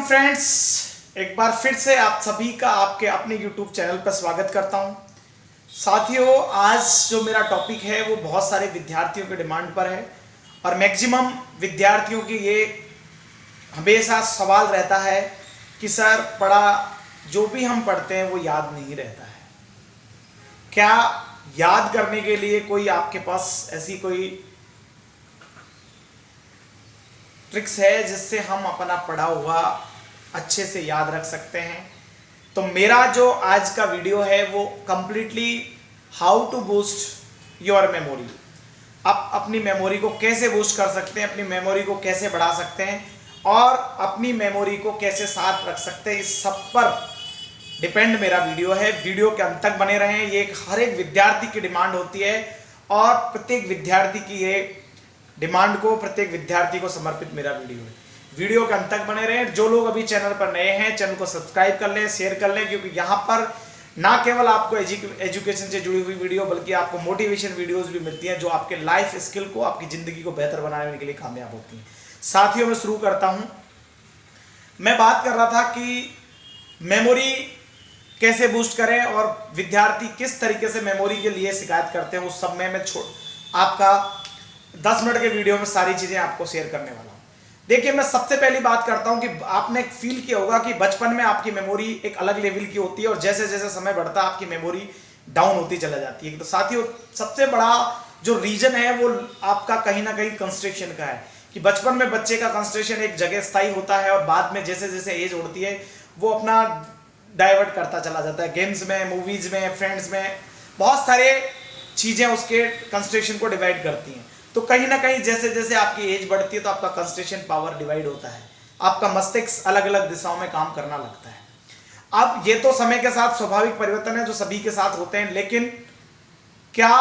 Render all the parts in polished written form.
Welcome friends, एक बार फिर से आप सभी का आपके अपने YouTube चैनल पर स्वागत करता हूं। साथियों, आज जो मेरा टॉपिक है वो बहुत सारे विद्यार्थियों के डिमांड पर है और मैक्सिमम विद्यार्थियों की ये हमेशा सवाल रहता है कि सर पढ़ा जो भी हम पढ़ते हैं वो याद नहीं रहता है। क्या याद करने के लिए कोई आपके पास ऐसी कोई ट्रिक्स है जिससे हम अपना पढ़ा हुआ अच्छे से याद रख सकते हैं? तो मेरा जो आज का वीडियो है वो completely how to boost your memory. आप अपनी मेमोरी को कैसे बूस्ट कर सकते हैं, अपनी मेमोरी को कैसे बढ़ा सकते हैं और अपनी मेमोरी को कैसे साफ रख सकते हैं, इस सब पर डिपेंड मेरा वीडियो है। वीडियो के अंत तक बने रहें। ये हर एक विद्यार्थी की डिमांड होती है और प्रत्येक विद्यार्थी की ये डिमांड को, प्रत्येक विद्यार्थी को समर्पित मेरा वीडियो है। वीडियो के अंत तक बने रहें। जो लोग अभी चैनल पर नए हैं, चैनल को सब्सक्राइब कर लें, शेयर कर लें, क्योंकि यहाँ पर ना केवल आपको एजुकेशन से जुड़ी हुई वीडियो बल्कि आपको मोटिवेशन वीडियोस भी मिलती हैं जो आपके लाइफ स्किल को, आपकी ज़िंदगी को बेहतर बनाने के लिए कामयाब होती हैं। साथियों, मैं शुरू करता हूँ। मैं बात कर रहा था कि मेमोरी कैसे बूस्ट करें और विद्यार्थी किस तरीके से मेमोरी के लिए शिकायत करते हैं, उस सब में मैं आपका 10 मिनट के वीडियो में सारी चीज़ें आपको शेयर करने वाला हूँ। देखिए, मैं सबसे पहली बात करता हूँ कि आपने फील किया होगा कि बचपन में आपकी मेमोरी एक अलग लेवल की होती है और जैसे जैसे समय बढ़ता है आपकी मेमोरी डाउन होती चला जाती है। तो साथियों, सबसे बड़ा जो रीजन है वो आपका कहीं ना कहीं कंसंट्रेशन का है कि बचपन में बच्चे का कंसंट्रेशन एक जगह स्थायी होता है और बाद में जैसे जैसे एज बढ़ती है वो अपना डाइवर्ट करता चला जाता है। गेम्स में, मूवीज़ में, फ्रेंड्स में, बहुत सारे चीज़ें उसके कंसंट्रेशन को डिवाइड करती हैं। तो कहीं ना कहीं जैसे जैसे आपकी एज बढ़ती है तो आपका कंसंट्रेशन पावर डिवाइड होता है, आपका मस्तिष्क अलग अलग दिशाओं में काम करना लगता है। अब ये तो समय के साथ स्वाभाविक परिवर्तन है जो सभी के साथ होते हैं, लेकिन क्या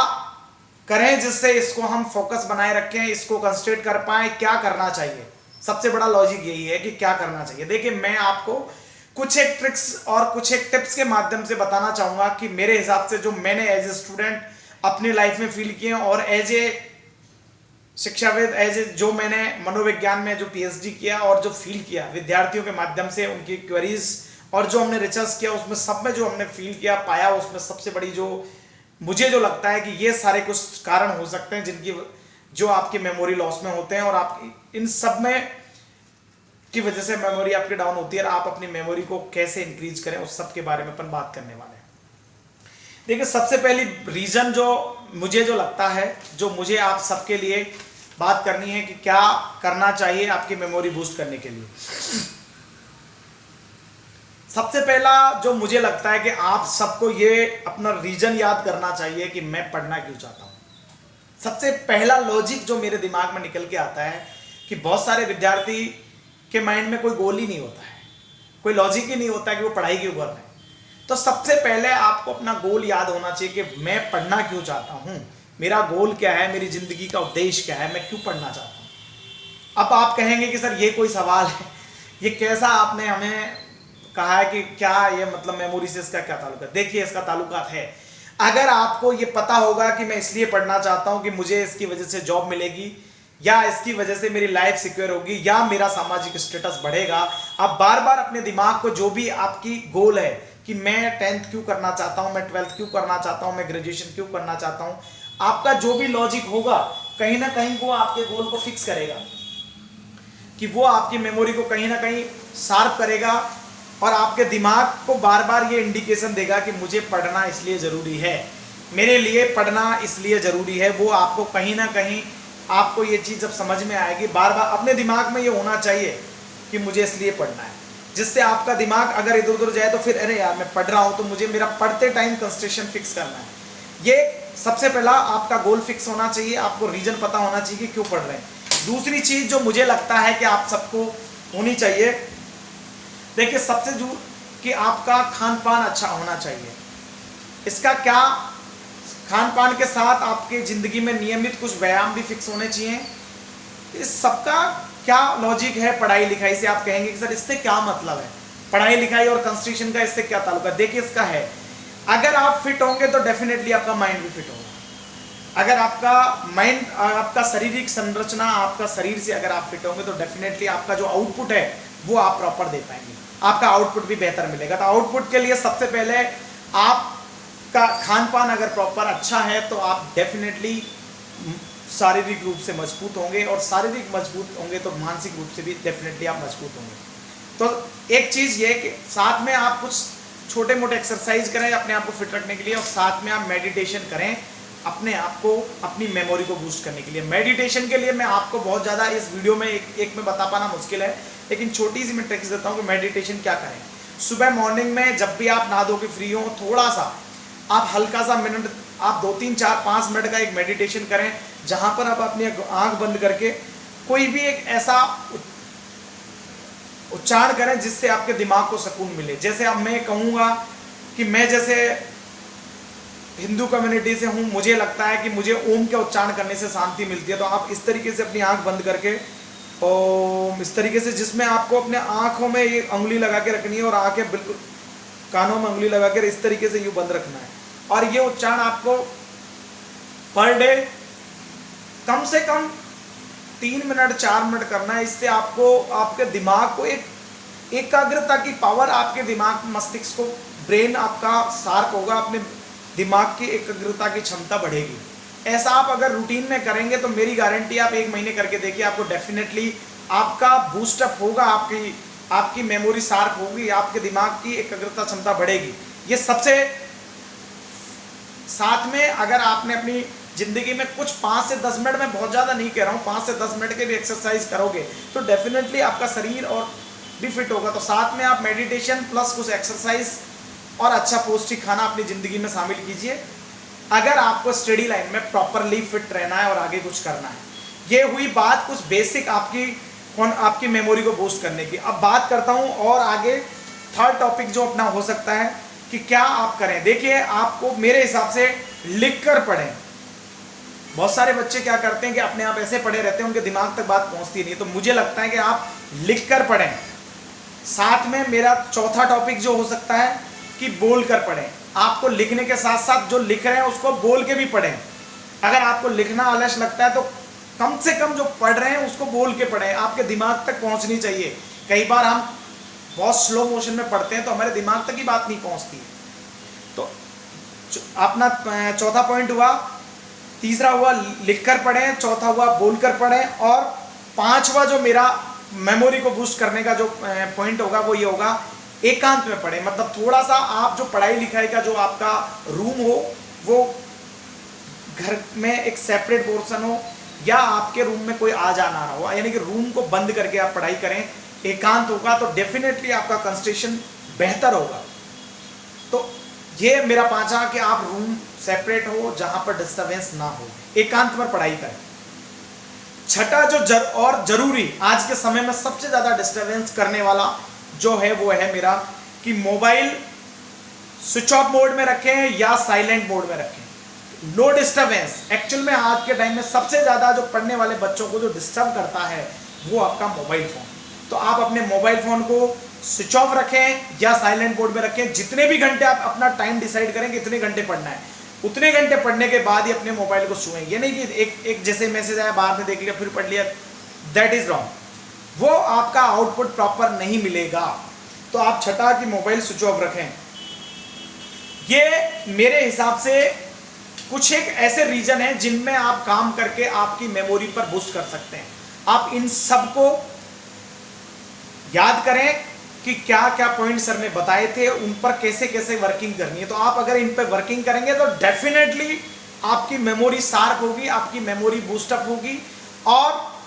करें जिससे इसको हम फोकस बनाए रखें, इसको कंसंट्रेट कर पाएं? क्या करना चाहिए? सबसे बड़ा लॉजिक यही है कि क्या करना चाहिए। देखिए, मैं आपको कुछ एक ट्रिक्स और कुछ एक टिप्स के माध्यम से बताना चाहूँगा कि मेरे हिसाब से जो मैंने एज ए स्टूडेंट अपनी लाइफ में फील किए और एज ए शिक्षाविद, जो मैंने मनोविज्ञान में जो पीएचडी किया और जो फील किया विद्यार्थियों के माध्यम से, उनकी क्वेरीज और जो हमने रिसर्च किया उसमें सब में जो हमने फील किया पाया, उसमें सबसे बड़ी जो मुझे जो लगता है कि ये सारे कुछ कारण हो सकते हैं जिनकी जो आपकी मेमोरी लॉस में होते हैं और आप इन सब में की वजह से मेमोरी आपकी डाउन होती है और आप अपनी मेमोरी को कैसे इंक्रीज करें उस सब के बारे में अपन बात करने वाले हैं। देखिए, सबसे पहली रीजन जो मुझे जो लगता है, जो मुझे आप सबके लिए बात करनी है कि क्या करना चाहिए आपकी मेमोरी बूस्ट करने के लिए। सबसे पहला जो मुझे लगता है कि आप सबको ये अपना रीजन याद करना चाहिए कि मैं पढ़ना क्यों चाहता हूं। सबसे पहला लॉजिक जो मेरे दिमाग में निकल के आता है कि बहुत सारे विद्यार्थी के माइंड में कोई गोल ही नहीं होता है, कोई लॉजिक ही नहीं होता है कि वो पढ़ाई क्यों कर रहे हैं। तो सबसे पहले आपको अपना गोल याद होना चाहिए कि मैं पढ़ना क्यों चाहता हूं, मेरा गोल क्या है, मेरी जिंदगी का उद्देश्य क्या है, मैं क्यों पढ़ना चाहता हूं। अब आप कहेंगे कि सर ये कोई सवाल है, ये कैसा आपने हमें कहा है कि क्या ये मतलब मेमोरी से इसका क्या ताल्लुक है? देखिए, इसका ताल्लुकात है। अगर आपको ये पता होगा कि मैं इसलिए पढ़ना चाहता हूं कि मुझे इसकी वजह से जॉब मिलेगी या इसकी वजह से मेरी लाइफ सिक्योर होगी या मेरा सामाजिक स्टेटस बढ़ेगा, आप बार बार अपने दिमाग को जो भी आपकी गोल है कि मैं 10th क्यों करना चाहता हूं, मैं 12th क्यों करना चाहता हूं, मैं ग्रेजुएशन क्यों करना चाहता हूं, आपका जो भी लॉजिक होगा कहीं ना कहीं वो आपके गोल को फिक्स करेगा, कि वो आपकी मेमोरी को कहीं ना कहीं शार्प करेगा और आपके दिमाग को बार बार ये इंडिकेशन देगा कि मुझे पढ़ना इसलिए ज़रूरी है, मेरे लिए पढ़ना इसलिए ज़रूरी है। वो आपको कहीं ना कहीं आपको ये चीज़ जब समझ में आएगी, बार बार अपने दिमाग में ये होना चाहिए कि मुझे इसलिए पढ़ना है, जिससे आपका दिमाग अगर इधर उधर जाए तो फिर अरे यार मैं पढ़ रहा हूँ तो मुझे मेरा पढ़ते टाइम कंसंट्रेशन फिक्स करना है। ये सबसे पहला आपका गोल फिक्स होना चाहिए, आपको रीजन पता होना चाहिए कि क्यों पढ़ रहे हैं। दूसरी चीज़ जो मुझे लगता है कि आप सबको होनी चाहिए, देखिए सबसे जो कि आपका खान पान अच्छा होना चाहिए। इसका क्या, खान पान के साथ आपके ज़िंदगी में नियमित कुछ व्यायाम भी फिक्स होने चाहिए। इस सबका क्या लॉजिक है पढ़ाई लिखाई से? आप कहेंगे कि सर इससे क्या मतलब है, पढ़ाई लिखाई और कंसंट्रेशन का इससे क्या ताल्लुक है? देखिए, इसका है, अगर आप फिट होंगे तो डेफिनेटली आपका माइंड भी फिट होगा। अगर आपका माइंड, आपका शारीरिक संरचना, आपका शरीर से अगर आप फिट होंगे तो डेफिनेटली आपका जो आउटपुट है वो आप प्रॉपर दे पाएंगे, आपका आउटपुट भी बेहतर मिलेगा। तो आउटपुट के लिए सबसे पहले आपका खान पान अगर प्रॉपर अच्छा है तो आप डेफिनेटली शारीरिक रूप से मजबूत होंगे, और शारीरिक मजबूत होंगे तो मानसिक रूप से भी डेफिनेटली आप मजबूत होंगे। तो एक चीज़ ये कि साथ में आप कुछ छोटे मोटे एक्सरसाइज करें अपने आप को फिट रखने के लिए, और साथ में आप मेडिटेशन करें अपने आप को, अपनी मेमोरी को बूस्ट करने के लिए। मेडिटेशन के लिए मैं आपको बहुत ज़्यादा इस वीडियो में एक में बता पाना मुश्किल है, लेकिन छोटी सी मैं ट्रिक्स देता हूँ कि मेडिटेशन क्या करें। सुबह मॉर्निंग में जब भी आप नहा धो के फ्री हो, थोड़ा सा आप हल्का सा मिनट, आप 2 3 4 5 मिनट का एक मेडिटेशन करें, जहाँ पर आप अपनी आँख बंद करके कोई भी एक ऐसा उच्चारण करें जिससे आपके दिमाग को सुकून मिले। जैसे अब मैं कहूँगा कि मैं जैसे हिंदू कम्युनिटी से हूँ, मुझे लगता है कि मुझे ओम के उच्चारण करने से शांति मिलती है, तो आप इस तरीके से अपनी आंख बंद करके ओम, इस तरीके से, जिसमें आपको अपने आँखों में ये उंगली लगा के रखनी है और आंखें बिल्कुल कानों में उंगली लगा कर इस तरीके से यूँ बंद रखना है, और ये उच्चारण आपको पर डे कम से कम 3 मिनट 4 मिनट करना है। इससे आपको आपके दिमाग को एक एकाग्रता की पावर, आपके दिमाग मस्तिष्क को, ब्रेन आपका शार्प होगा, अपने दिमाग की एकाग्रता की क्षमता बढ़ेगी। ऐसा आप अगर रूटीन में करेंगे तो मेरी गारंटी, आप 1 महीने करके देखिए, आपको डेफिनेटली आपका बूस्टअप होगा, आपकी मेमोरी शार्प होगी, आपके दिमाग की एकाग्रता क्षमता बढ़ेगी। ये सबसे साथ में अगर आपने अपनी जिंदगी में कुछ 5 से 10 मिनट, में बहुत ज़्यादा नहीं कह रहा हूँ, 5 से 10 मिनट के भी एक्सरसाइज करोगे तो डेफिनेटली आपका शरीर और भी फिट होगा। तो साथ में आप मेडिटेशन प्लस कुछ एक्सरसाइज और अच्छा पौष्टिक खाना अपनी ज़िंदगी में शामिल कीजिए, अगर आपको स्टडी लाइन में प्रॉपरली फिट रहना है और आगे कुछ करना है। ये हुई बात कुछ बेसिक आपकी मेमोरी को बूस्ट करने की। अब बात करता हूँ और आगे थर्ड टॉपिक जो अपना हो सकता है कि क्या आप करें। देखिए, आपको मेरे हिसाब से लिख कर पढ़ें। बहुत सारे बच्चे क्या करते हैं कि अपने आप ऐसे पढ़े रहते हैं, उनके दिमाग तक बात पहुँचती नहीं, तो मुझे लगता है कि आप लिख कर पढ़ें। साथ में मेरा चौथा टॉपिक जो हो सकता है कि बोल कर पढ़ें। आपको लिखने के साथ साथ जो लिख रहे हैं उसको बोल के भी पढ़ें। अगर आपको लिखना आलस लगता है तो कम से कम जो पढ़ रहे हैं उसको बोल के पढ़ें, आपके दिमाग तक पहुंचनी चाहिए। कई बार हम बहुत स्लो मोशन में पढ़ते हैं तो हमारे दिमाग तक ही बात नहीं पहुंचती। तो अपना चौथा पॉइंट हुआ, तीसरा हुआ लिख कर पढ़ें, चौथा हुआ बोल कर पढ़ें, और पांचवा जो मेरा मेमोरी को बूस्ट करने का जो पॉइंट होगा वो ये होगा, एकांत में पढ़ें। मतलब थोड़ा सा आप जो पढ़ाई लिखाई का जो आपका रूम हो वो घर में एक सेपरेट पोर्शन हो, या आपके रूम में कोई आ जाना ना हो, यानी कि रूम को बंद करके आप पढ़ाई करें, एकांत होगा तो डेफिनेटली आपका कंसंट्रेशन बेहतर होगा। तो ये मेरा पांचवा कि आप रूम सेपरेट हो जहां पर डिस्टर्बेंस ना हो, एकांत पर पढ़ाई करें। छठा जो और जरूरी आज के समय में सबसे ज्यादा डिस्टर्बेंस करने वाला जो है वो है मेरा कि मोबाइल स्विच ऑफ मोड में रखें या साइलेंट मोड में रखें, नो डिस्टर्बेंस। एक्चुअल में आज के टाइम में सबसे ज्यादा जो पढ़ने वाले बच्चों को जो डिस्टर्ब करता है वो आपका मोबाइल फोन। तो आप अपने मोबाइल फोन को स्विच ऑफ रखें या साइलेंट मोड में रखें। जितने भी घंटे आप अपना टाइम डिसाइड करें कितने घंटे पढ़ना है, उतने घंटे पढ़ने के बाद ही अपने मोबाइल को छुएं। ये नहीं कि एक जैसे मैसेज आया बाद में देख लिया फिर पढ़ लिया, दैट इज रॉन्ग। वो आपका आउटपुट प्रॉपर नहीं मिलेगा। तो आप छठा कि मोबाइल स्विच ऑफ रखें। ये मेरे हिसाब से कुछ एक ऐसे रीजन हैं जिनमें आप काम करके आपकी मेमोरी पर बूस्ट कर सकते हैं। आप इन सब को याद करें कि क्या क्या पॉइंट सर ने बताए थे, उन पर कैसे कैसे वर्किंग करनी है। तो आप अगर इन पर वर्किंग करेंगे तो डेफिनेटली आपकी मेमोरी शार्प होगी, आपकी मेमोरी बूस्टअप होगी, और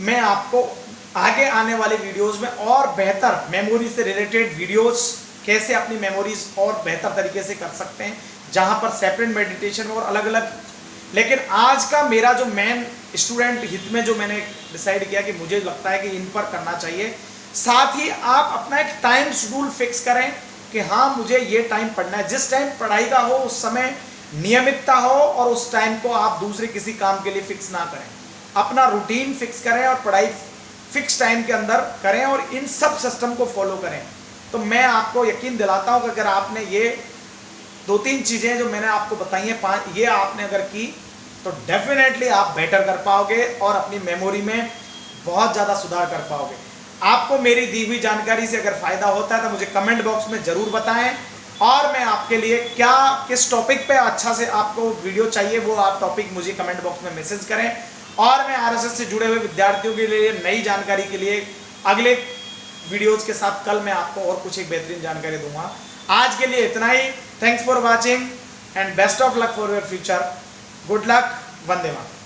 मैं आपको आगे आने वाले वीडियोस में और बेहतर मेमोरी से रिलेटेड वीडियोस, कैसे अपनी मेमोरीज और बेहतर तरीके से कर सकते हैं, जहां पर सेपरेट मेडिटेशन और अलग अलग। लेकिन आज का मेरा जो मेन स्टूडेंट हित में जो मैंने डिसाइड किया कि मुझे लगता है कि इन पर करना चाहिए। साथ ही आप अपना एक टाइम शेड्यूल फिक्स करें कि हाँ मुझे ये टाइम पढ़ना है, जिस टाइम पढ़ाई का हो उस समय नियमितता हो, और उस टाइम को आप दूसरे किसी काम के लिए फिक्स ना करें। अपना रूटीन फिक्स करें और पढ़ाई फिक्स टाइम के अंदर करें, और इन सब सिस्टम को फॉलो करें। तो मैं आपको यकीन दिलाता हूं कि अगर आपने ये 2-3 चीजें जो मैंने आपको बताई हैं, 5 ये आपने अगर की तो डेफिनेटली आप बेटर कर पाओगे और अपनी मेमोरी में बहुत ज़्यादा सुधार कर पाओगे। आपको मेरी दी हुई जानकारी से अगर फायदा होता है तो मुझे कमेंट बॉक्स में जरूर बताएं, और मैं आपके लिए क्या किस टॉपिक पे अच्छा से आपको वीडियो चाहिए वो आप टॉपिक मुझे कमेंट बॉक्स में मैसेज करें, और मैं आरएसएस से जुड़े हुए विद्यार्थियों के लिए नई जानकारी के लिए अगले वीडियोज के साथ कल मैं आपको और कुछ एक बेहतरीन जानकारी दूंगा। आज के लिए इतना ही। Thanks for watching and best of luck for your future. Good luck. वंदे मातरम।